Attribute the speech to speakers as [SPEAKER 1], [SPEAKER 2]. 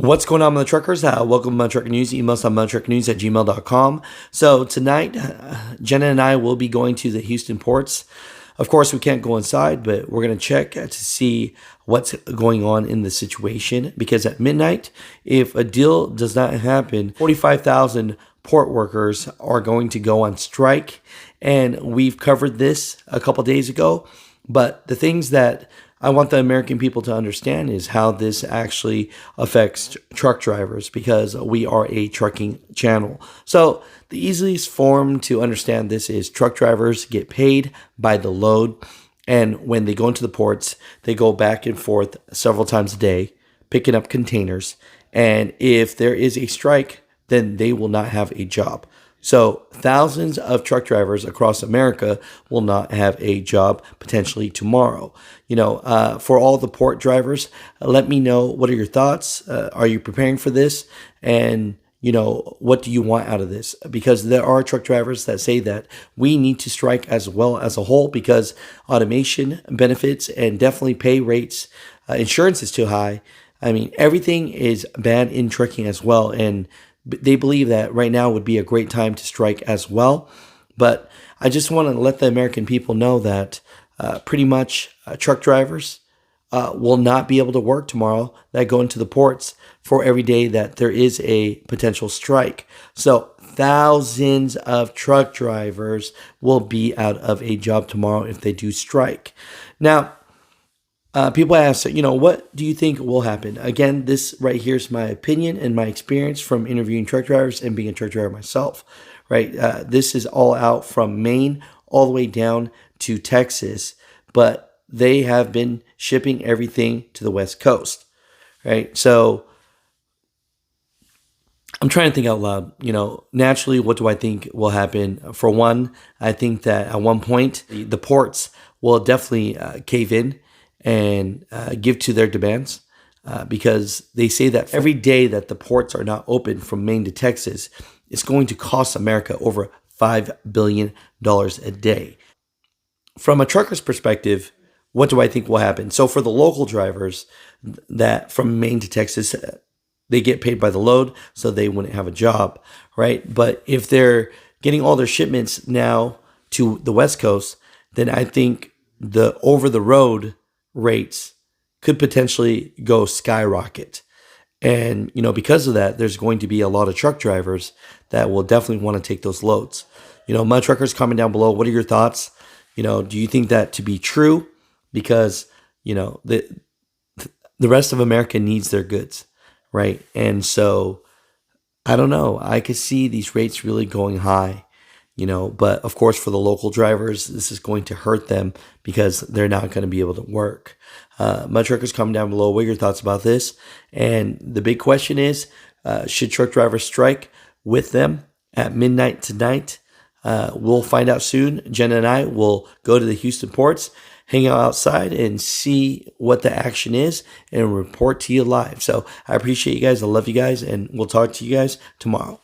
[SPEAKER 1] What's going on, Mutha Truckers? Welcome to Mutha Trucker News. Email us on muthatruckernews@gmail.com. So tonight, Jenna and I will be going to the Houston ports. Of course, we can't go inside, but we're going to check to see what's going on in the situation. Because at midnight, if a deal does not happen, 45,000 port workers are going to go on strike. And we've covered this a couple days ago. But the things that I want the American people to understand is how this actually affects truck drivers, because we are a trucking channel. So the easiest form to understand this is truck drivers get paid by the load. And when they go into the ports, they go back and forth several times a day, picking up containers. And if there is a strike, then they will not have a job. So thousands of truck drivers across America will not have a job potentially tomorrow. For all the port drivers, let me know, what are your thoughts? Are you preparing for this? And, what do you want out of this? Because there are truck drivers that say that we need to strike as well as a whole, because automation benefits and definitely pay rates, insurance is too high. I mean, everything is bad in trucking as well. And they believe that right now would be a great time to strike as well. But I just want to let the American people know that pretty much truck drivers will not be able to work tomorrow that go into the ports for every day that there is a potential strike. So thousands of truck drivers will be out of a job tomorrow if they do strike. Now, people ask, what do you think will happen? Again, this right here is my opinion and my experience from interviewing truck drivers and being a truck driver myself, right? This is all out from Maine all the way down to Texas, but they have been shipping everything to the West Coast, right? So I'm trying to think out loud. Naturally, what do I think will happen? For one, I think that at one point, the ports will definitely cave in and give to their demands, because they say that every day that the ports are not open from Maine to Texas, it's going to cost America over $5 billion a day. From a trucker's perspective, what do I think will happen? So for the local drivers that from Maine to Texas, they get paid by the load, so they wouldn't have a job, right? But if they're getting all their shipments now to the West Coast, then I think the over-the-road rates could potentially go skyrocket. And, because of that, there's going to be a lot of truck drivers that will definitely want to take those loads. My truckers, comment down below. What are your thoughts? Do you think that to be true? Because, the rest of America needs their goods, right? And so, I don't know. I could see these rates really going high. But of course, for the local drivers, this is going to hurt them because they're not going to be able to work. My truckers, comment down below. What are your thoughts about this? And the big question is, should truck drivers strike with them at midnight tonight? We'll find out soon. Jenna and I will go to the Houston ports, hang out outside, and see what the action is and report to you live. So I appreciate you guys. I love you guys, and we'll talk to you guys tomorrow.